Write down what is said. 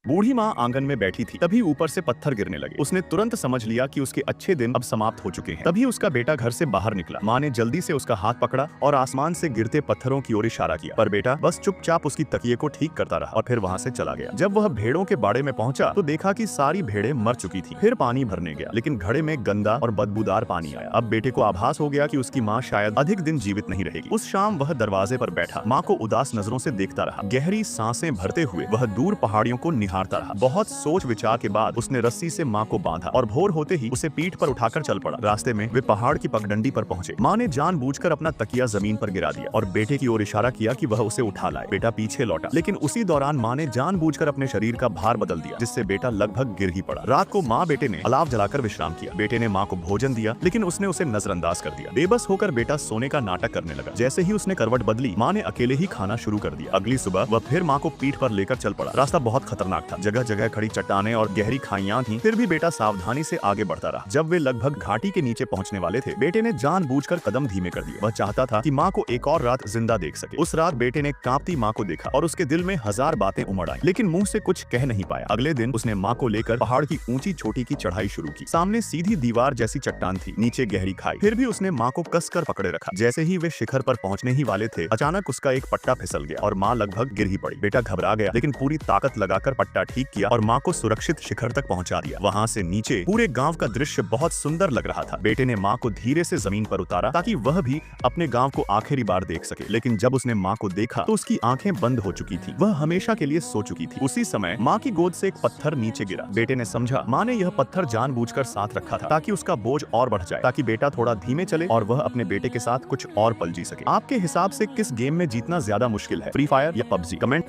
बूढ़ी माँ आंगन में बैठी थी, तभी ऊपर से पत्थर गिरने लगे। उसने तुरंत समझ लिया कि उसके अच्छे दिन अब समाप्त हो चुके हैं। तभी उसका बेटा घर से बाहर निकला। माँ ने जल्दी से उसका हाथ पकड़ा और आसमान से गिरते पत्थरों की ओर इशारा किया, पर बेटा बस चुपचाप उसकी तकिए को ठीक करता रहा और फिर वहाँ से चला गया। जब वह भेड़ों के बाड़े में पहुंचा तो देखा कि सारी भेड़ें मर चुकी थी। फिर पानी भरने गया, लेकिन घड़े में गंदा और बदबूदार पानी आया। अब बेटे को आभास हो गया कि उसकी माँ शायद अधिक दिन जीवित नहीं रहेगी। उस शाम वह दरवाजे पर बैठा माँ को उदास नजरों से देखता रहा। गहरी सांसें भरते हुए वह दूर पहाड़ियों को निहारता रहा। बहुत सोच विचार के बाद उसने रस्सी से माँ को बांधा और भोर होते ही उसे पीठ पर उठाकर चल पड़ा। रास्ते में वे पहाड़ की पगडंडी पर पहुंचे। माँ ने जानबूझकर अपना तकिया जमीन पर गिरा दिया और बेटे की ओर इशारा किया कि वह उसे उठा लाए। बेटा पीछे लौटा, लेकिन उसी दौरान माँ ने जानबूझकर अपने शरीर का भार बदल दिया, जिससे बेटा लगभग गिर ही पड़ा। रात को माँ बेटे ने अलाव जलाकर विश्राम किया। बेटे ने माँ को भोजन दिया, लेकिन उसने उसे नजरअंदाज कर दिया। बेबस होकर बेटा सोने का नाटक करने लगा। जैसे ही उसने करवट बदली, माँ ने अकेले ही खाना शुरू कर दिया। अगली सुबह वह फिर माँ को पीठ पर लेकर चल पड़ा। रास्ता बहुत खतरनाक था, जगह जगह खड़ी चट्टानें और गहरी खाइयां थीं। फिर भी बेटा सावधानी से आगे बढ़ता रहा। जब वे लगभग घाटी के नीचे पहुंचने वाले थे, बेटे ने जानबूझकर कदम धीमे कर दिए। वह चाहता था कि माँ को एक और रात जिंदा देख सके। उस रात बेटे ने कांपती माँ को देखा और उसके दिल में हजार बातें उमड़ आई, लेकिन मुंह से कुछ कह नहीं पाया। अगले दिन उसने माँ को लेकर पहाड़ की ऊंची चोटी की चढ़ाई शुरू की। सामने सीधी दीवार जैसी चट्टान थी, नीचे गहरी खाई। फिर भी उसने माँ को कसकर पकड़े रखा। जैसे ही वे शिखर पर पहुंचने ही वाले थे, अचानक उसका एक पट्टा फिसल गया और माँ लगभग गिर ही पड़ी। बेटा घबरा गया, लेकिन पूरी ताकत लगाकर पट्टा ठीक किया और माँ को सुरक्षित शिखर तक पहुंचा दिया। वहां से नीचे पूरे गांव का दृश्य बहुत सुंदर लग रहा था। बेटे ने माँ को धीरे से जमीन पर उतारा ताकि वह भी अपने गांव को आखिरी बार देख सके, लेकिन जब उसने माँ को देखा तो उसकी आंखें बंद हो चुकी थी। वह हमेशा के लिए सो चुकी थी। उसी समय माँ की गोद से एक पत्थर नीचे गिरा। बेटे ने समझा माँ ने यह पत्थर जानबूझकर साथ रखा था ताकि उसका बोझ और बढ़ जाए, ताकि बेटा थोड़ा धीमे चले और वह अपने बेटे के साथ कुछ और पल जी सके। आपके हिसाब से किस गेम में जीतना ज्यादा मुश्किल है, फ्री फायर या पबजी? कमेंट